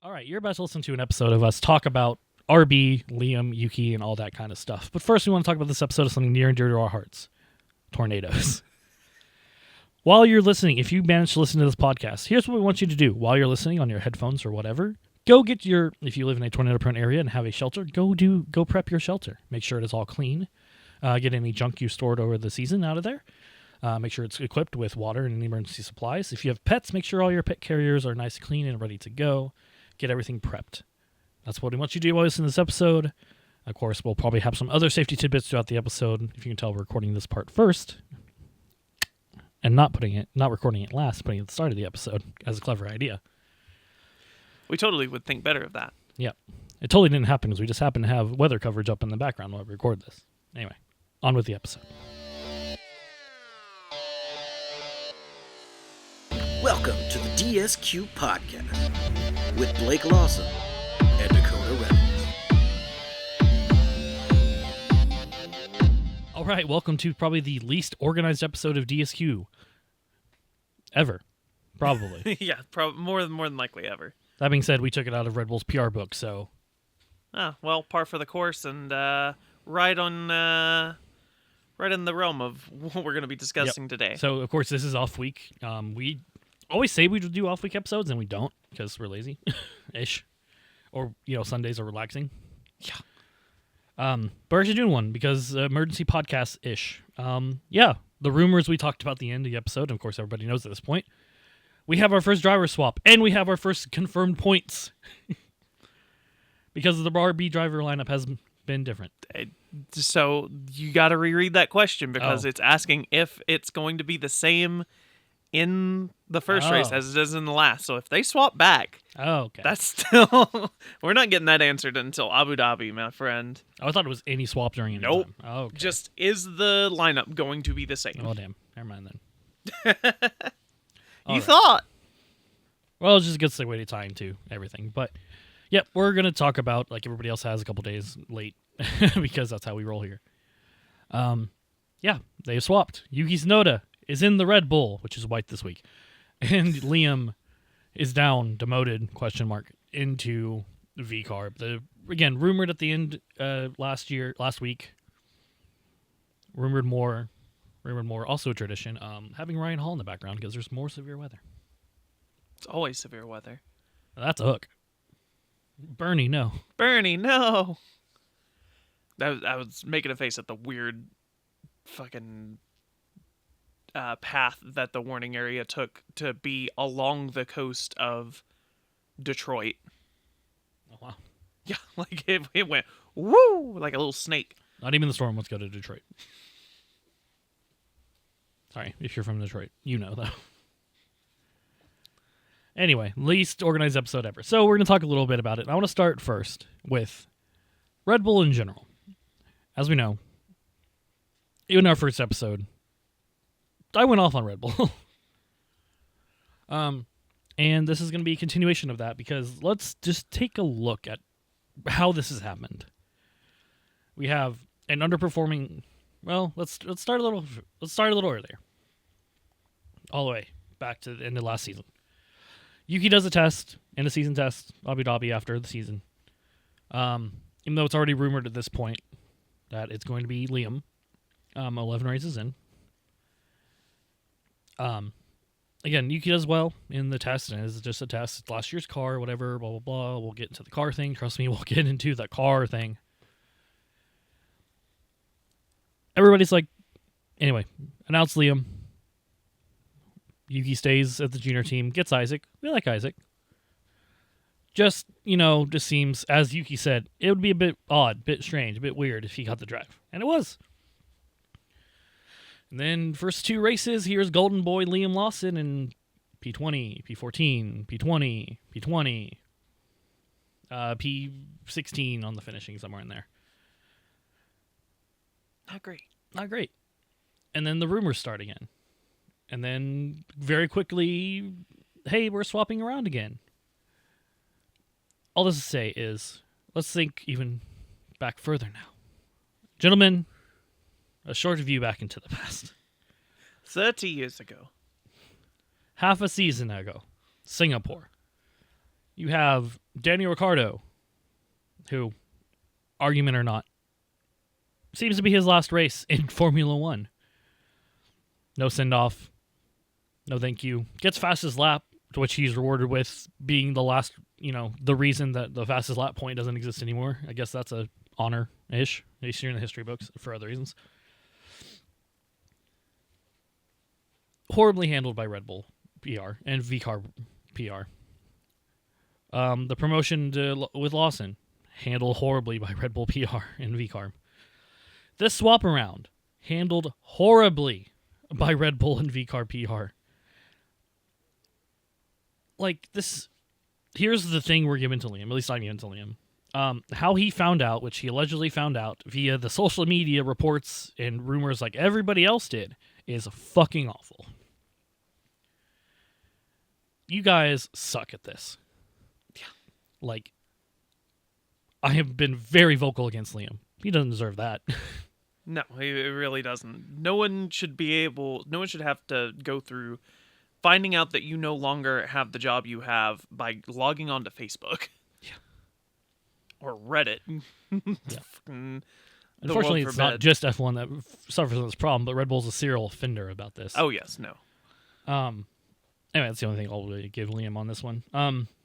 All right, you're about to listen to an episode of us talk about RB, Liam, Yuki, and all that kind of stuff. But first, we want to talk about this episode of something near and dear to our hearts: tornadoes. While you're listening, if you manage to listen to this podcast, here's what we want you to do. While you're listening on your headphones or whatever, go get your, if you live in a tornado-prone area and have a shelter, go prep your shelter. Make sure it is all clean. Get any junk you stored over the season out of there. Make sure it's equipped with water and emergency supplies. If you have pets, make sure all your pet carriers are nice, clean, and ready to go. Get everything prepped. That's what we want you to do while you listen to this episode. Of course, we'll probably have some other safety tidbits throughout the episode. If you can tell, we're recording this part first and not recording it last, putting it at the start of the episode as a clever idea. We totally would think better of that. Yeah. It totally didn't happen because we just happened to have weather coverage up in the background while we record this. Anyway, on with the episode. Welcome to the DSQ podcast with Blake Lawson and Dakota Redbull. All right, welcome to probably the least organized episode of DSQ ever, probably. Yeah, more than likely ever. That being said, we took it out of Redbull's PR book, so... Ah, well, par for the course and right in the realm of what we're going to be discussing today. So, of course, this is off week. We always say we do off week episodes, and we don't because we're lazy, ish, or Sundays are relaxing. Yeah. But we're actually doing one because emergency podcast ish. Yeah, the rumors we talked about at the end of the episode. And of course, everybody knows at this point. We have our first driver swap, and we have our first confirmed points because the RB driver lineup has been different. So you got to reread that question because it's asking if it's going to be the same in the first race as it is in the last. So if they swap back, okay, that's still we're not getting that answered until Abu Dhabi, my friend. I thought it was any swap during any Nope. time. Oh, okay. Just is the lineup going to be the same? Oh damn, never mind then. You thought? Well, it's just a good segue to tie into everything. But yep, we're gonna talk about, like everybody else has, a couple days late because that's how we roll here. Yeah, they have swapped. Yuki Tsunoda is in the Red Bull, which is white this week, and Liam is down, demoted, ? Into V-Carb. Again, rumored at the end last week. Rumored more. Also a tradition. Having Ryan Hall in the background because there's more severe weather. It's always severe weather. That's a hook. Bernie, no. Bernie, no. I was making a face at the weird fucking path that the warning area took to be along the coast of Detroit. Oh, wow. Yeah, like it went woo like a little snake. Not even the storm wants to go to Detroit. Sorry, if you're from Detroit, you know, though. Anyway, least organized episode ever. So we're going to talk a little bit about it. I want to start first with Red Bull in general. As we know, in our first episode, I went off on Red Bull. And this is going to be a continuation of that because let's just take a look at how this has happened. We have an underperforming. Well, let's start a little earlier. All the way back to the end of last season. Yuki does a test, and a season test, Abu Dhabi after the season. Even though it's already rumored at this point that it's going to be Liam, 11 races in. Again, Yuki does well in the test, and it's just a test. It's last year's car, whatever, blah, blah, blah. We'll get into the car thing. Trust me, we'll get into the car thing. Everybody's like, anyway, announce Liam. Yuki stays at the junior team, gets Isaac. We like Isaac. Just seems, as Yuki said, it would be a bit odd, bit strange, a bit weird if he got the drive. And it was. And then first two races, here's Golden Boy Liam Lawson in P20, P14, P20, P20, P16 on the finishing, somewhere in there. Not great. And then the rumors start again. And then very quickly, hey, we're swapping around again. All this to say is, let's think even back further now. Gentlemen, a short view back into the past. 30 years ago. Half a season ago, Singapore. You have Danny Ricciardo, who, argument or not, seems to be his last race in Formula One. No send-off. No thank you. Gets fastest lap, to which he's rewarded with being the last, the reason that the fastest lap point doesn't exist anymore. I guess that's a honor-ish, at least in the history books, for other reasons. Horribly handled by Red Bull PR and VCAR PR. The promotion with Lawson, handled horribly by Red Bull PR and VCAR. This swap around, handled horribly by Red Bull and VCAR PR. Like, this... Here's the thing we're giving to Liam, at least I'm giving to Liam. How he found out, which he allegedly found out via the social media reports and rumors like everybody else did, is fucking awful. You guys suck at this. Yeah. Like, I have been very vocal against Liam. He doesn't deserve that. No, he really doesn't. No one should have to go through finding out that you no longer have the job you have by logging on to Facebook. Yeah. Or Reddit. Yeah. Unfortunately, it's not just F1 that suffers from this problem, but Red Bull's a serial offender about this. Oh, yes, no. Anyway, that's the only thing I'll really give Liam on this one.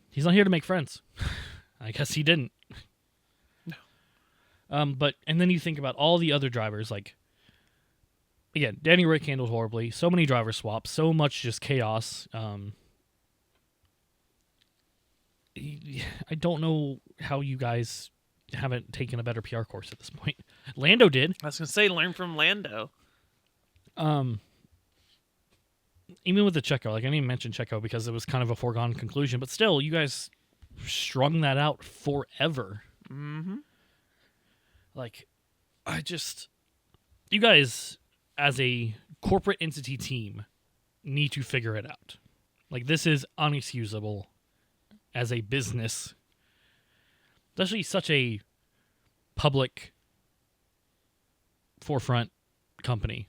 He's not here to make friends. I guess he didn't. No. And then you think about all the other drivers, like, again, Danny Rick handled horribly. So many driver swaps, so much just chaos. I don't know how you guys haven't taken a better PR course at this point. Lando did. I was going to say, learn from Lando. Even with the Checo, like, I didn't even mention Checo because it was kind of a foregone conclusion, but still, you guys strung that out forever. Mm-hmm. Like, you guys, as a corporate entity team, need to figure it out. Like, this is unexcusable as a business, especially such a public forefront company.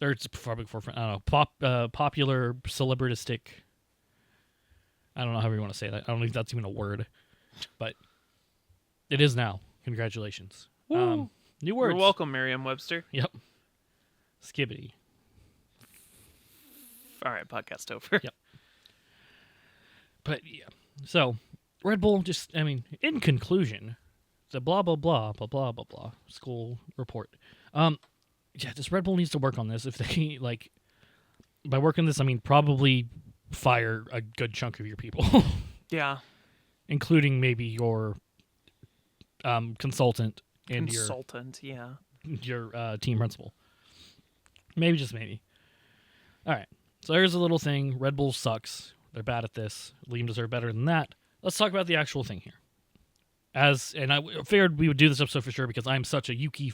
Or it's public forefront, I don't know, popular, celebritistic, I don't know how you want to say that. I don't think that's even a word, but it is now. Congratulations. New words. You're welcome, Merriam-Webster. Yep. Skibbity. All right, podcast over. Yep. But, yeah. So, Red Bull in conclusion, the blah, blah, blah, blah, blah, blah, blah, school report. Yeah, this Red Bull needs to work on this. If they, by working this, I mean probably fire a good chunk of your people. Yeah. Including maybe your consultant and your team principal. Maybe, just maybe. All right. So there's a little thing. Red Bull sucks. They're bad at this. Liam deserves better than that. Let's talk about the actual thing here. And I figured we would do this episode for sure because I'm such a Yuki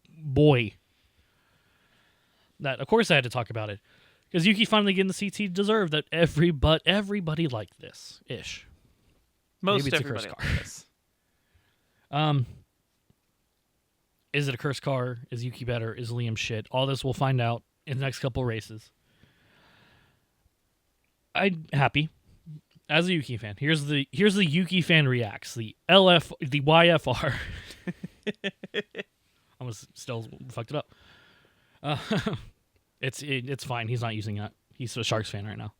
boy that, of course, I had to talk about it. Because Yuki finally getting the seats he deserved. That everybody liked this ish. Most Maybe it's everybody a curse liked this. car. Is it a curse car? Is Yuki better? Is Liam shit? All this we'll find out in the next couple races. I'm happy as a Yuki fan. Here's the Yuki fan reacts. The YFR. I almost still fucked it up. It's fine. He's not using that. He's a Sharks fan right now.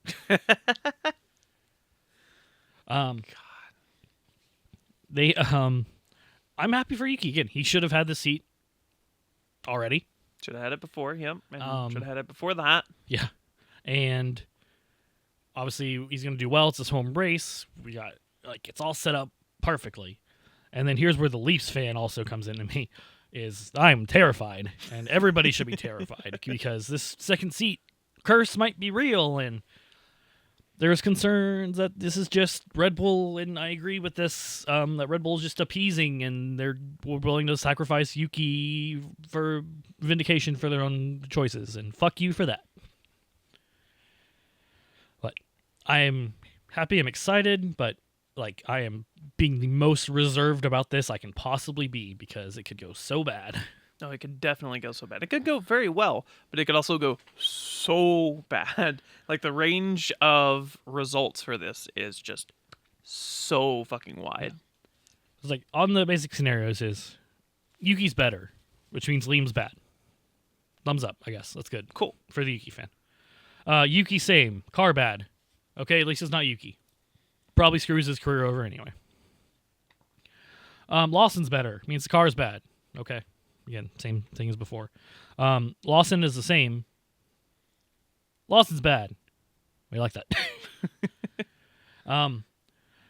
God. I'm happy for Yuki again. He should have had the seat already. Should have had it before. Yep. And should have had it before that. Yeah, and obviously he's going to do well. It's his home race. We got it's all set up perfectly. And then here's where the Leafs fan also comes into me. Is I'm terrified, and everybody should be terrified because this second seat curse might be real, and there's concerns that this is just Red Bull, and I agree with this, that Red Bull is just appeasing, and they're willing to sacrifice Yuki for vindication for their own choices, and fuck you for that. But I'm happy, I'm excited, but I am being the most reserved about this I can possibly be because it could go so bad. No, it could definitely go so bad. It could go very well, but it could also go so bad. The range of results for this is just so fucking wide. It's like, on the basic scenarios is Yuki's better, which means Liam's bad. Thumbs up, I guess. That's good. Cool. For the Yuki fan. Yuki same. Car bad. Okay, at least it's not Yuki. Probably screws his career over anyway. Lawson's better. Means the car's bad. Okay. Again, same thing as before. Lawson is the same. Lawson's bad. We like that.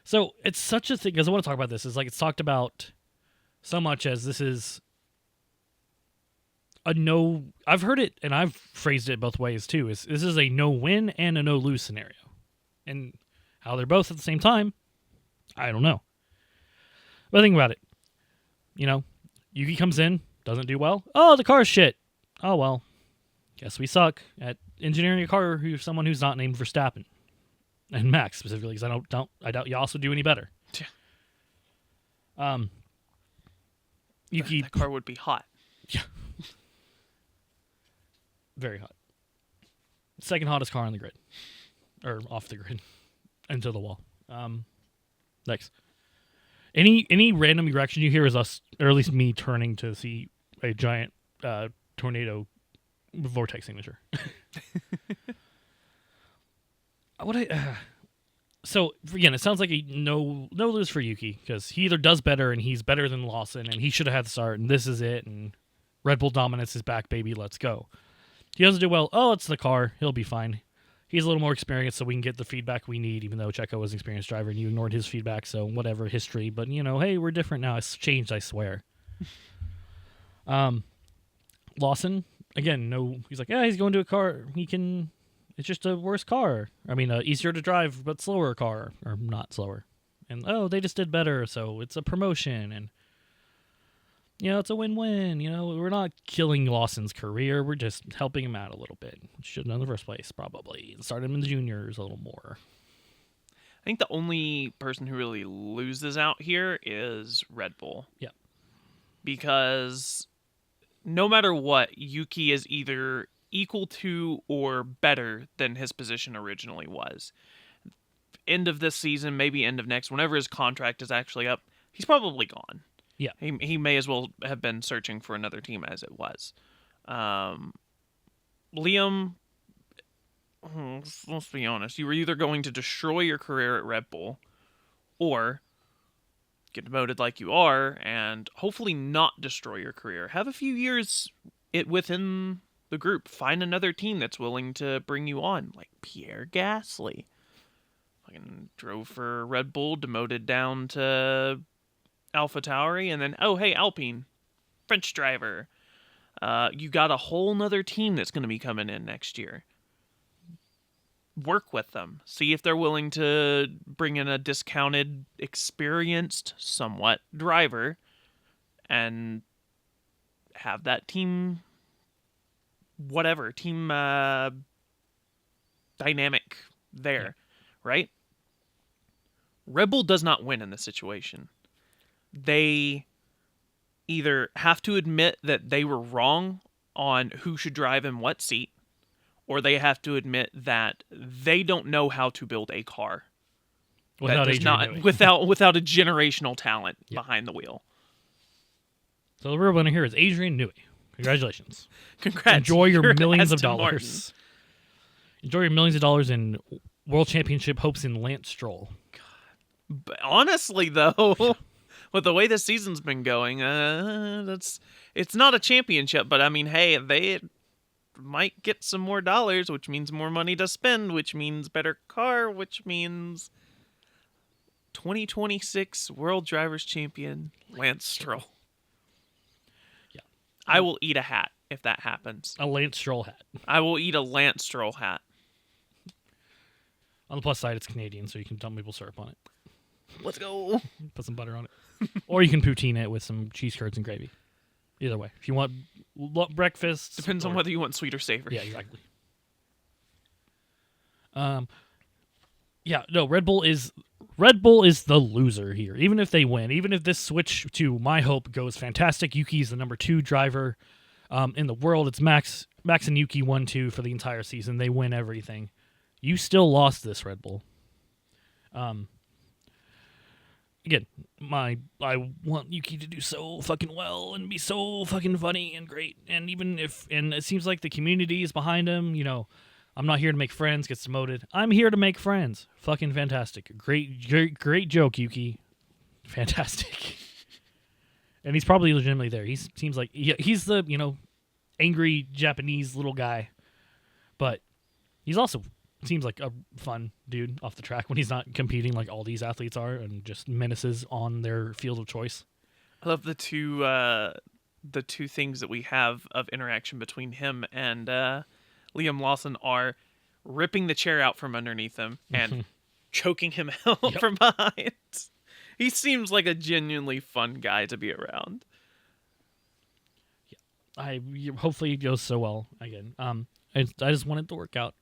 So it's such a thing, because I want to talk about this, is like it's talked about so much as this is a no. I've heard it, and I've phrased it both ways too. Is this is a no-win and a no-lose scenario, and how they're both at the same time, I don't know. But think about it. Yuki comes in, doesn't do well. Oh, the car's shit. Oh well, guess we suck at engineering a car. Who's someone who's not named Verstappen. And Max specifically, because I doubt you also do any better. Yeah. Yuki, that car would be hot. Yeah, very hot. Second hottest car on the grid, or off the grid, into the wall. Next, any random erection you hear is us, or at least me, turning to see a giant tornado vortex signature. So again, it sounds like a no lose for Yuki, because he either does better and he's better than Lawson and he should have had the start and this is it, and Red Bull dominance is back, baby, let's go. He doesn't do well. Oh, it's the car. He'll be fine. He's a little more experienced, so we can get the feedback we need, even though Checo was an experienced driver and you ignored his feedback, so whatever, history. But, hey, we're different now. It's changed, I swear. Lawson, again, no, he's like, yeah, he's going to a car. It's just a worse car. I mean, easier to drive, but slower car. Or not slower. And, they just did better, so it's a promotion. And, it's a win-win. We're not killing Lawson's career. We're just helping him out a little bit. Should have in the first place, probably. Start him in the juniors a little more. I think the only person who really loses out here is Red Bull. Yeah. Because no matter what, Yuki is either equal to or better than his position originally was. End of this season, maybe end of next, whenever his contract is actually up, he's probably gone. Yeah. He may as well have been searching for another team as it was. Liam, let's be honest, you were either going to destroy your career at Red Bull or get demoted like you are and hopefully not destroy your career. Have a few years within the group. Find another team that's willing to bring you on, like Pierre Gasly. Fucking drove for Red Bull, demoted down to AlphaTauri, and then, oh, hey, Alpine, French driver. You got a whole nother team that's going to be coming in next year. Work with them. See if they're willing to bring in a discounted, experienced, somewhat driver, and have that team, whatever, team dynamic there, right? Red Bull does not win in this situation. They either have to admit that they were wrong on who should drive in what seat, or they have to admit that they don't know how to build a car without a generational talent behind the wheel. So the real winner here is Adrian Newey. Congratulations. Congrats. Enjoy your millions of Aston dollars. Martin. Enjoy your millions of dollars in World Championship hopes in Lance Stroll. But honestly, though, with the way this season's been going, it's not a championship, but I mean, hey, they might get some more dollars, which means more money to spend, which means better car, which means 2026 World Drivers Champion Lance Stroll. Yeah. I will eat a hat if that happens. A Lance Stroll hat. I will eat a Lance Stroll hat. On the plus side, it's Canadian, so you can dump maple syrup on it. Let's go. Put some butter on it. Or you can poutine it with some cheese curds and gravy. Either way. If you want breakfast. Depends on whether you want sweet or savory. Yeah, exactly. Yeah, no, Red Bull is the loser here. Even if they win, even if this switch to My Hope goes fantastic, Yuki's the number 2 driver in the world. It's Max and Yuki 1-2 for the entire season. They win everything. You still lost this, Red Bull. again, I want Yuki to do so fucking well and be so fucking funny and great. And even if, and it seems like the community is behind him, you know, I'm not here to make friends, gets demoted. I'm here to make friends. Fucking fantastic. Great joke, Yuki. Fantastic. And he's probably legitimately there. He seems like, he's the, you know, angry Japanese little guy. But he's also seems like a fun dude off the track when he's not competing like all these athletes are and just menaces on their field of choice. I love the two things that we have of interaction between him and Liam Lawson are ripping the chair out from underneath him and choking him out from behind. He seems like a genuinely fun guy to be around. Yeah, hopefully it goes so well again. I just want it to work out.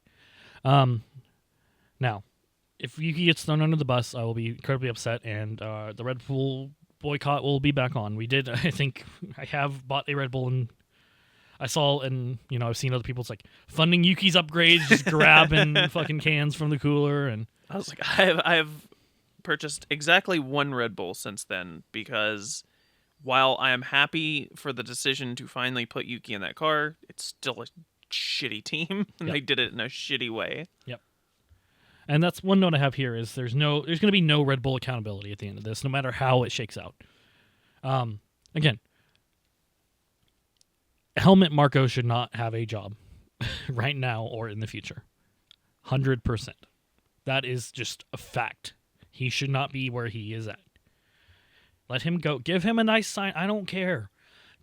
Now, if Yuki gets thrown under the bus, I will be incredibly upset, and the Red Bull boycott will be back on. We did, I think, I have bought a Red Bull, and I saw, and you know, I've seen other people. It's like funding Yuki's upgrades, just grabbing fucking cans from the cooler, and I was like, I have purchased exactly one Red Bull since then, because while I am happy for the decision to finally put Yuki in that car, it's still a shitty team, and they did it in a shitty way. Yep. And that's one note I have here is there's going to be no Red Bull accountability at the end of this, no matter how it shakes out. Again, Helmet Marco should not have a job right now or in the future. 100%. That is just a fact. He should not be where he is at. Let him go. Give him a nice sign. I don't care.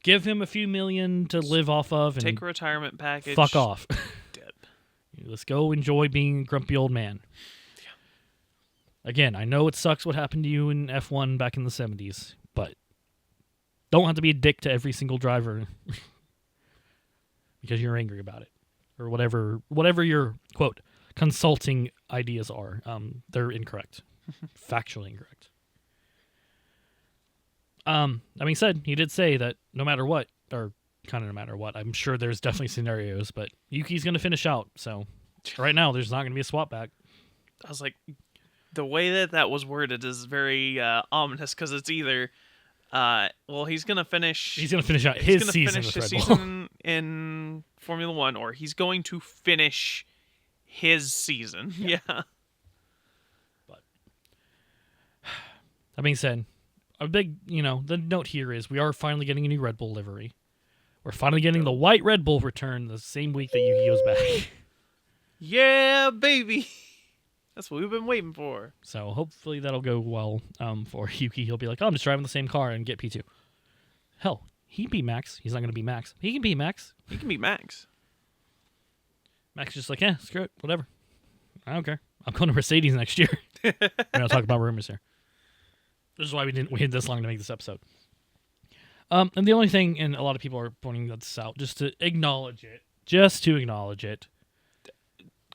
Give him a few million to live off of and take a retirement package. Fuck off. Dip. Let's go enjoy being a grumpy old man. Yeah. Again, I know it sucks what happened to you in F1 back in the 70s, but don't have to be a dick to every single driver because you're angry about it. Or whatever your, quote, consulting ideas are. They're incorrect. Factually incorrect. That being said, he did say that no matter what, or kind of no matter what, I'm sure there's definitely scenarios, but Yuki's going to finish out. So right now, there's not going to be a swap back. I was like, the way that was worded is very ominous, because it's either, he's going to finish. He's going to finish out his season with Red Bull. In Formula One, or he's going to finish his season. Yeah. But that being said, a big, the note here is we are finally getting a new Red Bull livery. We're finally getting the white Red Bull return the same week that Yuki goes back. Yeah, baby. That's what we've been waiting for. So hopefully that'll go well for Yuki. He'll be like, oh, I'm just driving the same car and get P2. Hell, he'd be Max. He's not going to be Max. He can be Max. He can be Max. Max is just like, screw it, whatever. I don't care. I'm going to Mercedes next year. We're going to talk about rumors here. This is why we had this long to make this episode. And the only thing, and a lot of people are pointing this out, just to acknowledge it.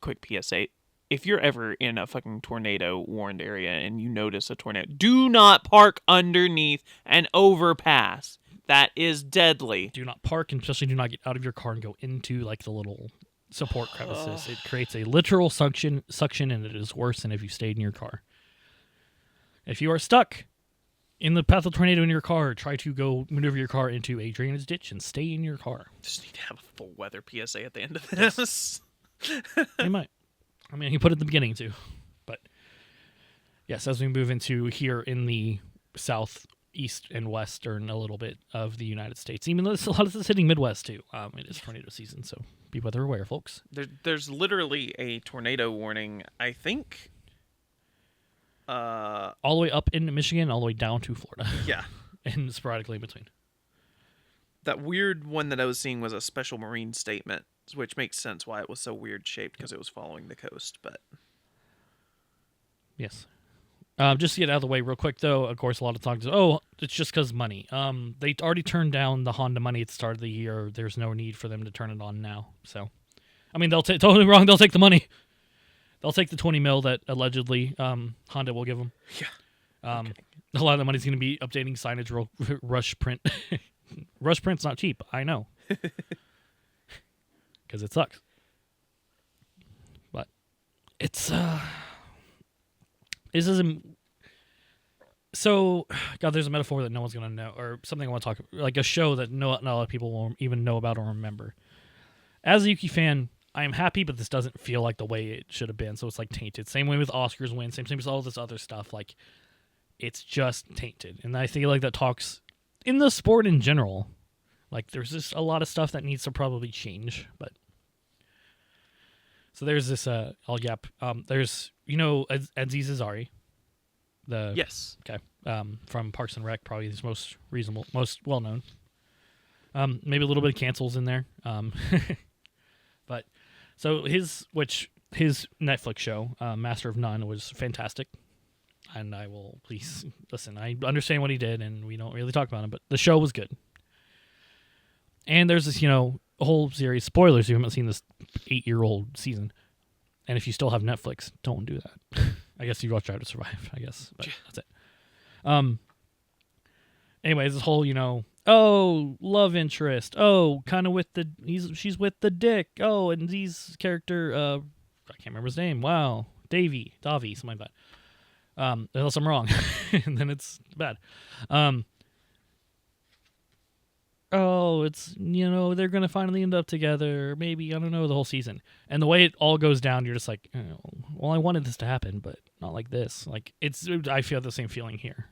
Quick PSA. If you're ever in a fucking tornado-warned area and you notice a tornado, do not park underneath an overpass. That is deadly. Do not park, and especially do not get out of your car and go into like the little support crevices. It creates a literal suction, and it is worse than if you stayed in your car. If you are stuck in the path of tornado in your car, try to go maneuver your car into a drainage ditch and stay in your car. Just need to have a full weather PSA at the end of this. You might. I mean, he put it at the beginning too. But yes, as we move into here in the south, east, and western a little bit of the United States, even though a lot of this is hitting Midwest too. It is tornado season, so be weather aware, folks. There's literally a tornado warning, I think. All the way up into Michigan, all the way down to Florida. Yeah. And sporadically in between. That weird one that I was seeing was a special marine statement, which makes sense why it was so weird shaped, because it was following the coast, but... Yes. Just to get out of the way real quick, though, of course, a lot of talk is, it's just because money. They already turned down the Honda money at the start of the year. There's no need for them to turn it on now. So, I mean, totally wrong. They'll take the money. They'll take the $20 million that allegedly Honda will give them. Yeah. Okay. A lot of the money's going to be updating signage, rush print. Rush print's not cheap. I know. Because it sucks. But it's So, God, there's a metaphor that no one's gonna know, or something I want to talk, like a show that not a lot of people won't even know about or remember. As a Yuki fan, I am happy, but this doesn't feel like the way it should have been. So it's like tainted. Same way with Oscars win. Same with all this other stuff. Like, it's just tainted, and I feel like that talks in the sport in general. Like, there's just a lot of stuff that needs to probably change, but. So there's this there's Aziz Ansari, Yes. Okay. From Parks and Rec, probably his most well known. Maybe a little bit of cancels in there. But so his Netflix show, Master of None, was fantastic. And I will please listen. I understand what he did, and we don't really talk about him, but the show was good. And there's this, whole series. Spoilers, if you haven't seen this 8-year-old season. And if you still have Netflix, don't do that. I guess you watch Drive to Survive, I guess. But that's it. Anyways, this whole, love interest. Oh, kind of with she's with the dick. Oh, and these character, I can't remember his name. Wow. Davi, something like that. Unless I'm wrong. And then it's bad. It's, they're going to finally end up together. Maybe, I don't know, the whole season. And the way it all goes down, you're just like, well, I wanted this to happen, but not like this. Like, I feel the same feeling here.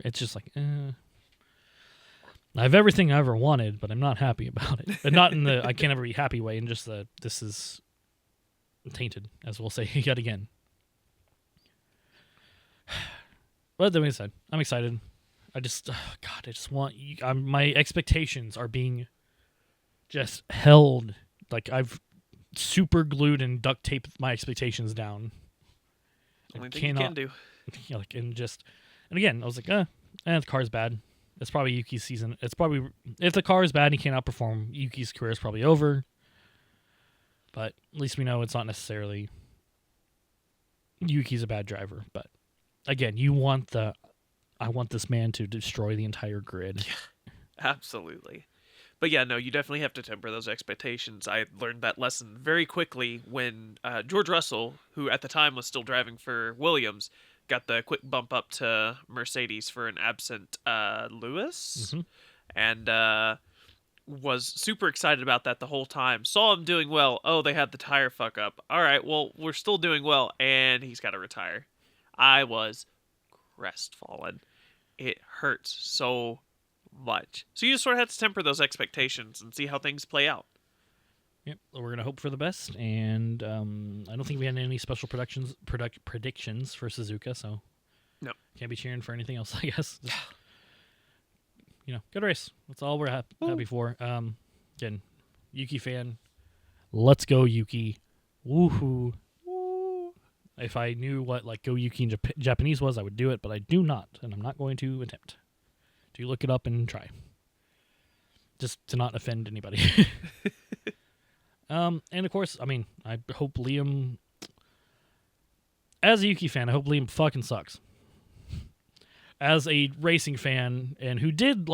It's just like, I have everything I ever wanted, but I'm not happy about it. But not in the I can't ever be happy way, and just this is tainted, as we'll say yet again. But that being said, I'm excited. I just want my expectations are being just held. Like, I've super glued and duct taped my expectations down. Only thing you can do. And again, I was like, the car's bad. It's probably Yuki's season. It's probably, if the car is bad and he can't outperform, Yuki's career is probably over. But at least we know it's not necessarily Yuki's a bad driver. But again, I want this man to destroy the entire grid. Yeah, absolutely. But yeah, no, you definitely have to temper those expectations. I learned that lesson very quickly when George Russell, who at the time was still driving for Williams, got the quick bump up to Mercedes for an absent Lewis. Mm-hmm. And was super excited about that the whole time. Saw him doing well. Oh, they had the tire fuck up. All right, well, we're still doing well, and he's got to retire. I was crestfallen. It hurts so much. So you just sort of have to temper those expectations and see how things play out. Yep, we're going to hope for the best, and I don't think we had any special predictions for Suzuka, so no, can't be cheering for anything else, I guess. Just, good race. That's all we're happy for. Again, Yuki fan, let's go Yuki. Woohoo. Woo. If I knew what Go Yuki in Japanese was, I would do it, but I do not, and I'm not going to attempt to look it up and try. Just to not offend anybody. And of course, I hope Liam, as a Yuki fan, I hope Liam fucking sucks. As a racing fan, and who did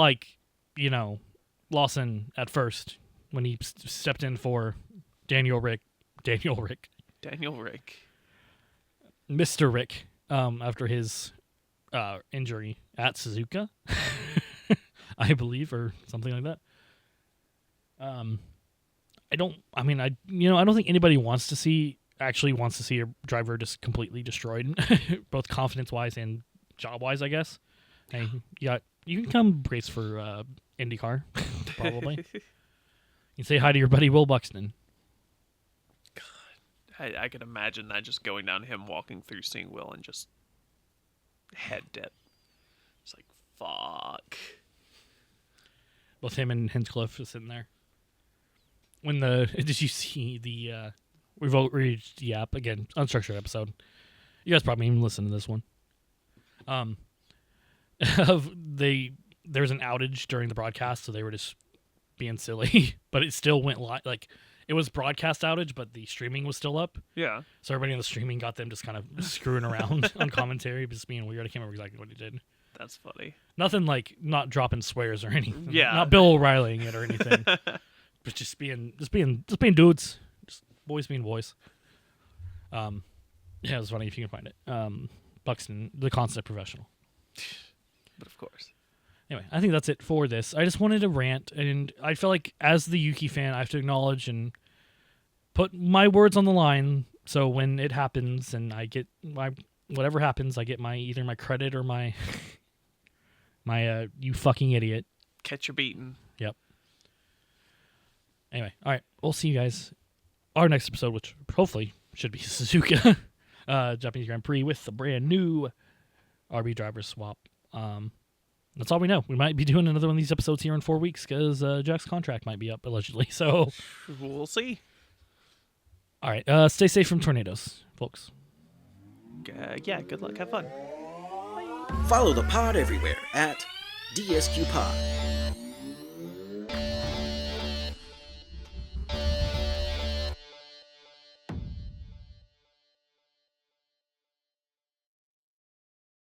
Lawson at first when he stepped in for Daniel Rick, Mr. Rick, after his injury at Suzuka, I believe, or something like that. I don't think anybody wants to see a driver just completely destroyed, both confidence-wise and job-wise, I guess. Hey, you can come race for IndyCar, probably. You can say hi to your buddy Will Buxton. God, I could imagine that, just going down him, walking through, seeing Will, and just head dip. It's like, fuck. Both him and Hinchcliffe is sitting there. Did you see the we've reached the app again, unstructured episode. You guys probably even listen to this one. There's an outage during the broadcast, so they were just being silly, but it still went live. It was broadcast outage, but the streaming was still up. Yeah. So everybody on the streaming got them just kind of screwing around on commentary, just being weird. I can't remember exactly what he did. That's funny. Nothing not dropping swears or anything. Yeah. Not Bill O'Reillying it or anything. But just being dudes, just boys being boys. Yeah, it was funny if you can find it. Buxton, the constant professional. But of course. Anyway, I think that's it for this. I just wanted to rant, and I feel like as the Yuki fan, I have to acknowledge and put my words on the line. So when it happens, and I get whatever happens, I get either my credit or my you fucking idiot. Catch your beating. Yep. Anyway, all right, we'll see you guys. Our next episode, which hopefully should be Suzuka Japanese Grand Prix with the brand new RB driver swap. That's all we know. We might be doing another one of these episodes here in 4 weeks because Jack's contract might be up allegedly. So we'll see. All right, stay safe from tornadoes, folks. Yeah, good luck. Have fun. Follow the pod everywhere at DSQ Pod.